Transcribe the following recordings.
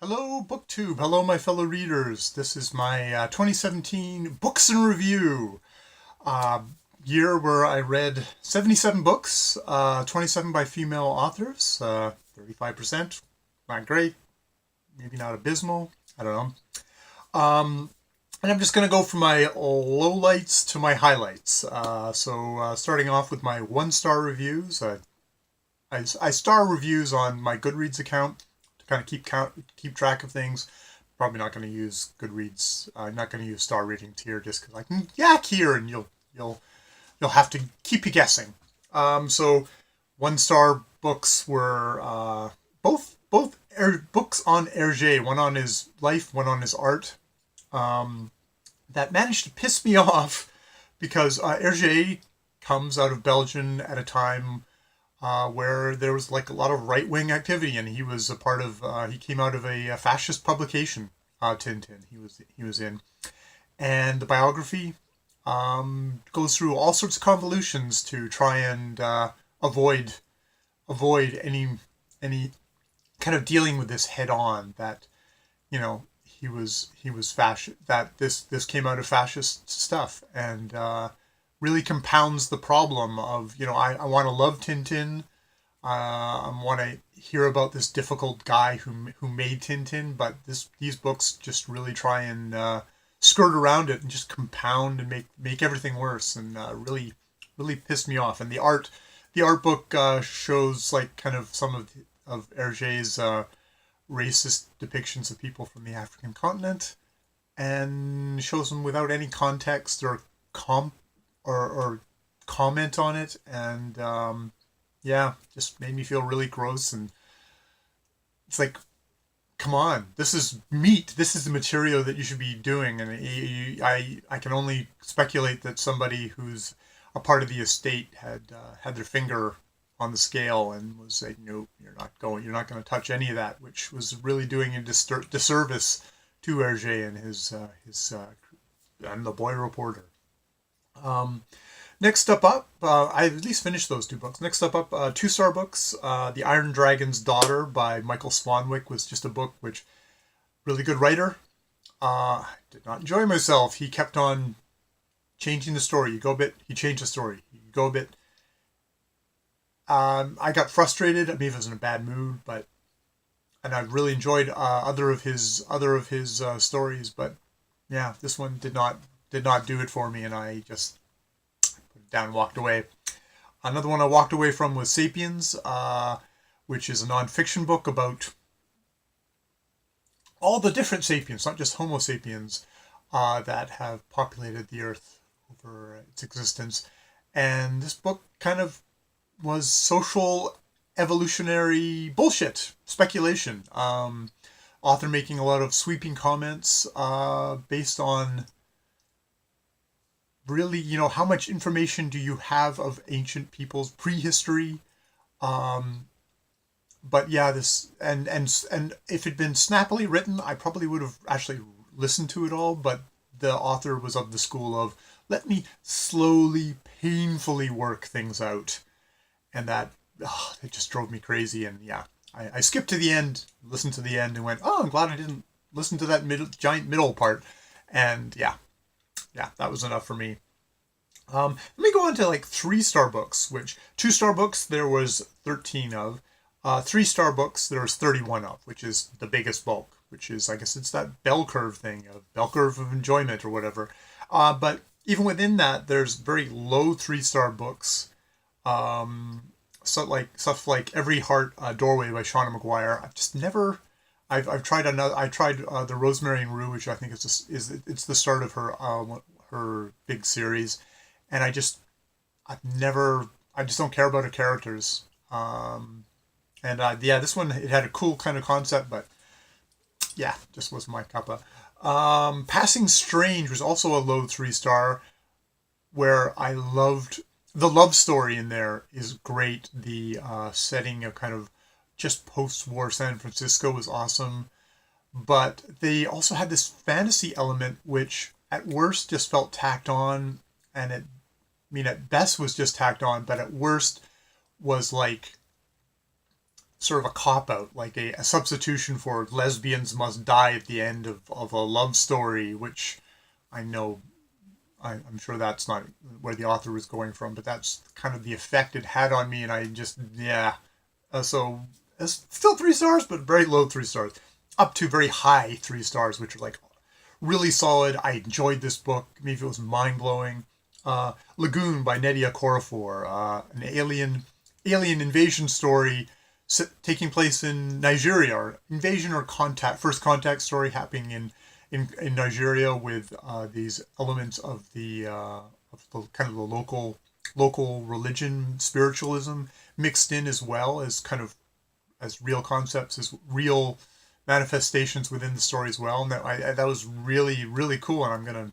Hello, BookTube. Hello, my fellow readers. This is my 2017 Books in Review uh, year where I read 77 books, 27 by female authors, 35%. Not great, maybe not abysmal. I don't know. And I'm just going to go from my lowlights to my highlights. Starting off with my one-star reviews. I star reviews on my Goodreads account to kind of keep track of things. Probably not going to use Goodreads. I'm not going to use star ratings here just because I can yak here and you'll have to keep you guessing. So 1-star books were both books on Herge, one on his life, one on his art. That managed to piss me off because Herge comes out of Belgium at a time where there was like a lot of right-wing activity, and he was a part of. He came out of a fascist publication, Tintin. He was in, and the biography goes through all sorts of convolutions to try and avoid any kind of dealing with this head on. That he was fascist. That this came out of fascist stuff, and really compounds the problem of, I want to love Tintin. I want to hear about this difficult guy who made Tintin, but these books just really try and skirt around it and just compound and make everything worse, and really pissed me off. And the art book shows like kind of some of Hergé's racist depictions of people from the African continent, and shows them without any context or or comment on it, and just made me feel really gross. And it's like, come on, this is meat. This is the material that you should be doing. And I can only speculate that somebody who's a part of the estate had their finger on the scale and was saying, no, you're not going to touch any of that, which was really doing a disservice to Herge and his and the Boy Reporter. Next up, I at least finished those 2 books. Next up, 2-star books. The Iron Dragon's Daughter by Michael Swanwick was just a book which, really good writer. I did not enjoy myself. He kept on changing the story. You go a bit, he changed the story. You go a bit. I got frustrated. Maybe I was in a bad mood, and I really enjoyed other of his stories. But yeah, this one did not do it for me, and I just put it down and walked away. Another one I walked away from was Sapiens, which is a non-fiction book about all the different sapiens, not just Homo sapiens, that have populated the Earth over its existence. And this book kind of was social evolutionary bullshit, speculation. Author making a lot of sweeping comments based on really, how much information do you have of ancient people's prehistory? But yeah, this and if it'd been snappily written, I probably would have actually listened to it all. But the author was of the school of, let me slowly, painfully work things out, and that it just drove me crazy. And yeah, I skipped to the end, listened to the end, and went, oh, I'm glad I didn't listen to that giant middle part. And yeah, that was enough for me. Let me go on to like 3-star books, which 2-star books there was 13 of. 3-star books there was 31 of, which is the biggest bulk, which is, I guess it's that bell curve of enjoyment or whatever. But even within that, there's very low 3-star books. Stuff like Every Heart Doorway by Shauna McGuire. I've just never. I've tried another. I tried the Rosemary and Rue, which I think it's the start of her big series, and I just don't care about her characters. This one, it had a cool kind of concept, but yeah, just wasn't my cup of. Passing Strange was also a low 3-star, where I loved the love story in there is great. The setting of kind of just post-war San Francisco was awesome, but they also had this fantasy element which at worst just felt tacked on, and at best was just tacked on, but at worst was like sort of a cop-out, like a substitution for lesbians must die at the end of a love story, which I know, I'm sure that's not where the author was going from, but that's kind of the effect it had on me, and I just, yeah. So it's still 3 stars, but very low 3 stars. Up to very high 3 stars, which are like really solid. I enjoyed this book. Maybe it was mind-blowing. Lagoon by Nnedi Okorafor, an alien invasion story taking place in Nigeria, or invasion or first contact story happening in Nigeria, with these elements of the kind of the local religion, spiritualism mixed in, as well as kind of as real concepts, as real manifestations within the story as well. And that was really, really cool, and I'm gonna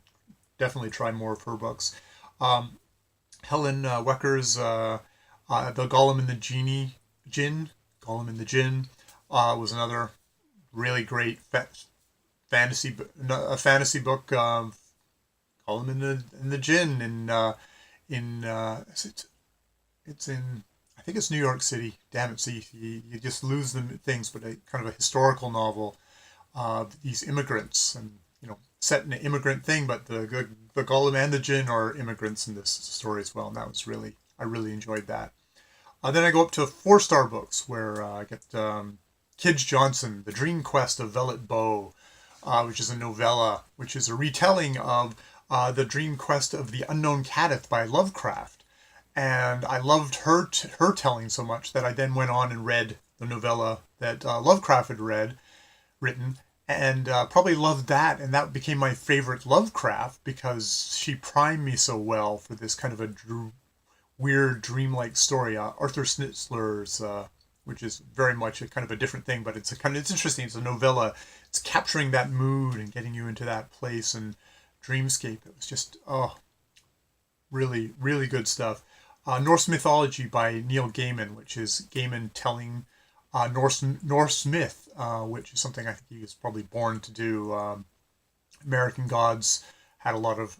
definitely try more of her books. Helen Wecker's The Golem and the Jinn, Golem and the Jinn, was another really great fantasy book. Golem and the Jinn, it's in, I think it's New York City. Damn it, see, you just lose the things, but a kind of a historical novel of these immigrants, and set in an immigrant thing, but the Golem and the Jinn are immigrants in this story as well, and I really enjoyed that. Then I go up to 4-star books, where I get Kij Johnson, The Dream Quest of Velvet Bow, which is a novella, which is a retelling of The Dream Quest of the Unknown Kadith by Lovecraft. And I loved her telling so much that I then went on and read the novella that Lovecraft had written, and probably loved that, and that became my favorite Lovecraft, because she primed me so well for this kind of a weird dreamlike story. Arthur Schnitzler's, which is very much a kind of a different thing, but it's interesting. It's a novella. It's capturing that mood and getting you into that place and dreamscape. It was just, really, really good stuff. Norse Mythology by Neil Gaiman, which is Gaiman telling Norse myth, which is something I think he was probably born to do. American Gods had a lot of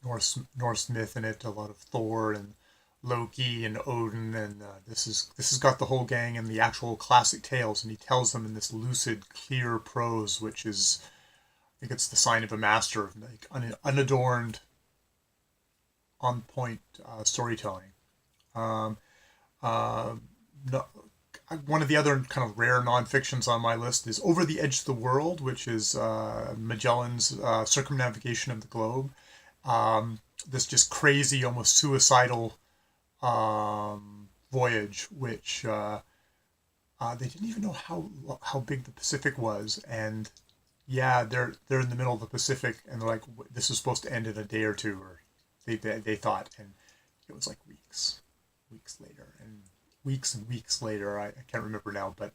Norse myth in it, a lot of Thor and Loki and Odin, and this has got the whole gang and the actual classic tales, and he tells them in this lucid, clear prose, which is, I think it's the sign of a master, like unadorned, on point storytelling. No, one of the other kind of rare non-fictions on my list is Over the Edge of the World, which is Magellan's circumnavigation of the globe. This just crazy, almost suicidal voyage, which they didn't even know how big the Pacific was, and yeah, they're in the middle of the Pacific, and they're like, this is supposed to end in a day or two, or they thought, and it was like weeks later, and weeks later. I can't remember now, but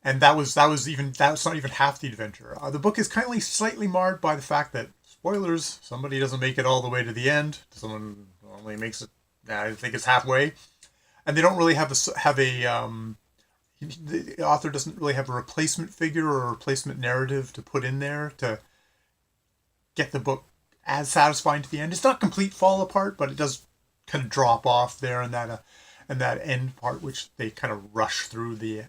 and that's not even half the adventure. The book is kind of slightly marred by the fact that, spoilers, somebody doesn't make it all the way to the end. Someone only makes it, I think it's halfway, and they don't really have the author doesn't really have a replacement figure or a replacement narrative to put in there to get the book as satisfying to the end. It's not complete fall apart, but it does kind of drop off there in that end part, which they kind of rush through the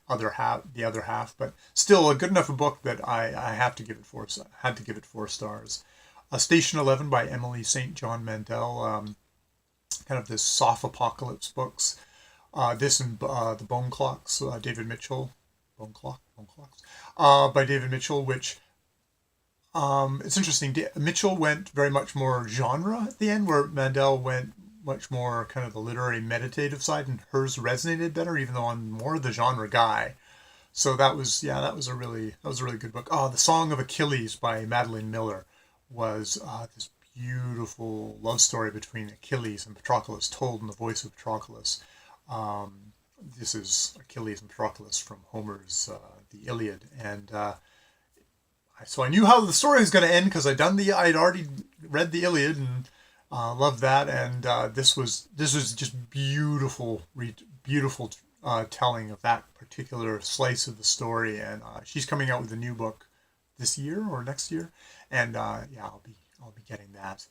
other half. But still, a good enough a book that I had to give it 4 stars. Station 11 by Emily St. John Mandel, kind of this soft apocalypse books. This and the Bone Clocks, David Mitchell, Bone Clocks, by David Mitchell, which it's interesting. Mitchell went very much more genre at the end, where Mandel went much more kind of the literary meditative side, and hers resonated better, even though I'm more the genre guy. So that was a really good book. The Song of Achilles by Madeline Miller was this beautiful love story between Achilles and Patroclus, told in the voice of Patroclus. This is Achilles and Patroclus from Homer's The Iliad, and so I knew how the story was going to end because I'd already read the Iliad and loved that, and this was just beautiful telling of that particular slice of the story. And she's coming out with a new book this year or next year, and I'll be getting that.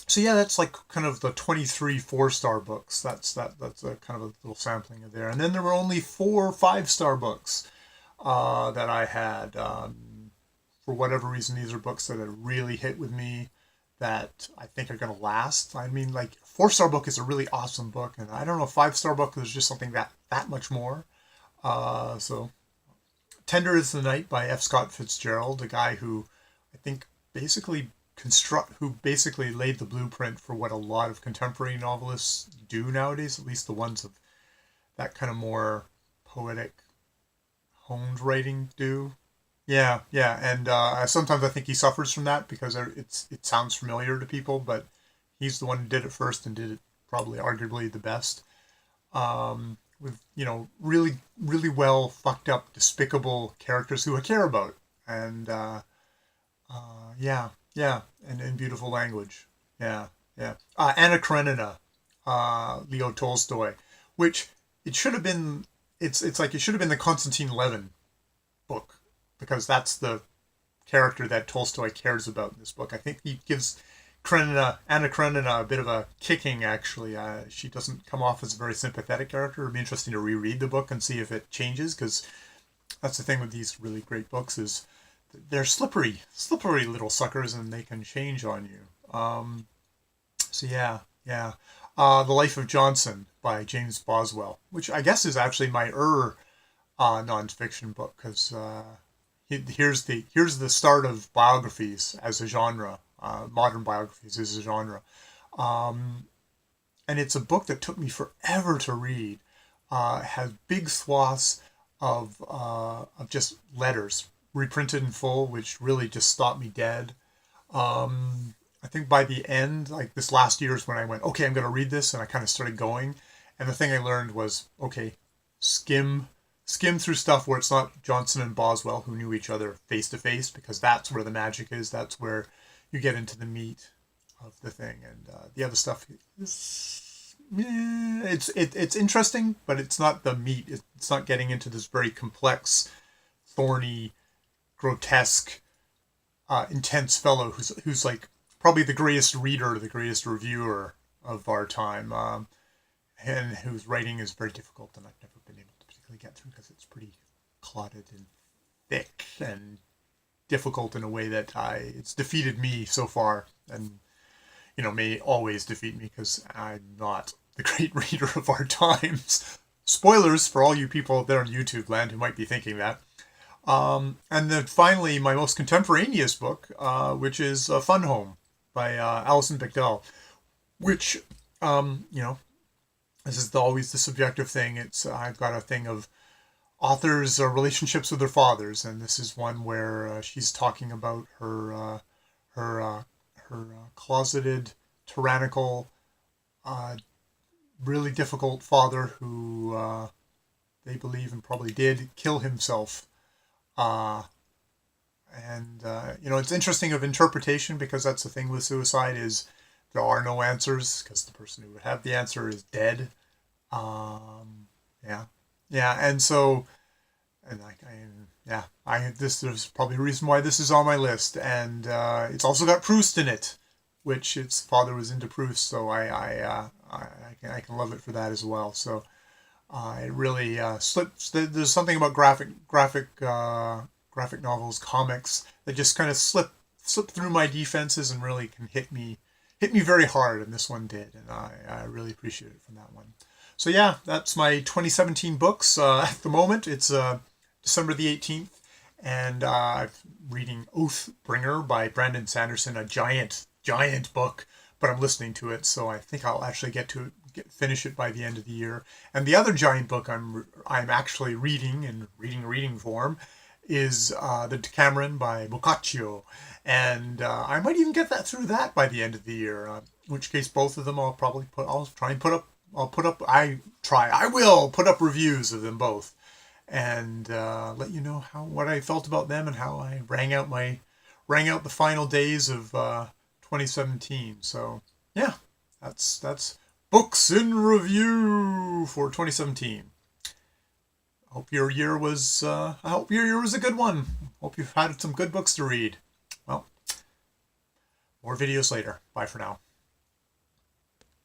So yeah, that's like kind of the 23 4-star books. That's a kind of a little sampling of there. And then there were only 4 5-star books that I had. For whatever reason, these are books that have really hit with me, that I think are going to last. I mean, like, 4-star book is a really awesome book, and I don't know, 5-star book is just something that much more. So Tender is the Night by F. Scott Fitzgerald, a guy who I think who basically laid the blueprint for what a lot of contemporary novelists do nowadays, at least the ones of that kind of more poetic, honed writing do. Yeah, yeah, and sometimes I think he suffers from that because it sounds familiar to people, but he's the one who did it first and did it probably arguably the best. With really really well fucked up, despicable characters who I care about, and yeah, yeah, and beautiful language. Yeah, yeah. Anna Karenina, Leo Tolstoy, which it should have been. It's like it should have been the Konstantin Levin book, because that's the character that Tolstoy cares about in this book. I think he gives Anna Karenina a bit of a kicking, actually. She doesn't come off as a very sympathetic character. It'd be interesting to reread the book and see if it changes, because that's the thing with these really great books, is they're slippery little suckers, and they can change on you. So yeah, yeah. The Life of Johnson by James Boswell, which I guess is actually my nonfiction book, because here's the start of biographies as a genre. Modern biographies as a genre, and it's a book that took me forever to read. It has big swaths of just letters reprinted in full, which really just stopped me dead. I think by the end, like this last year, is when I went, okay, I'm going to read this, and I kind of started going. And the thing I learned was, okay, skim through stuff where it's not Johnson and Boswell who knew each other face to face, because that's where the magic is. That's where you get into the meat of the thing, and the other stuff is, it's interesting, but it's not the meat. It's not getting into this very complex, thorny, grotesque, intense fellow who's like probably the greatest reader, the greatest reviewer of our time, and whose writing is very difficult, and I've never been able to particularly get through because it's pretty clotted and thick and difficult in a way that it's defeated me so far, and may always defeat me, because I'm not the great reader of our times. Spoilers for all you people out there on YouTube land who might be thinking that. And then finally, my most contemporaneous book, which is Fun Home by Alison Bechdel, which this is always the subjective thing. I've got a thing of authors' relationships with their fathers, and this is one where she's talking about her closeted, tyrannical, really difficult father who they believe, and probably did, kill himself. It's interesting of interpretation, because that's the thing with suicide, is there are no answers, because the person who would have the answer is dead. Yeah. Yeah, and so, and there's probably a reason why this is on my list, and it's also got Proust in it, which its father was into Proust, so I can love it for that as well. So it really slips. There's something about graphic novels, comics, that just kind of slip through my defenses and really can hit me very hard, and this one did, and I really appreciate it from that one. So yeah, that's my 2017 books. At the moment, it's December the 18th, and I'm reading Oathbringer by Brandon Sanderson, a giant book, but I'm listening to it, so I think I'll actually finish it by the end of the year. And the other giant book I'm actually reading in reading form is the Decameron by Boccaccio, and I might even get through that by the end of the year. In which case, both of them I will put up reviews of them both, and let you know what I felt about them and how I rang out the final days of 2017. So yeah, that's books in review for 2017. I hope your year was a good one. Hope you've had some good books to read. Well, more videos later. Bye for now.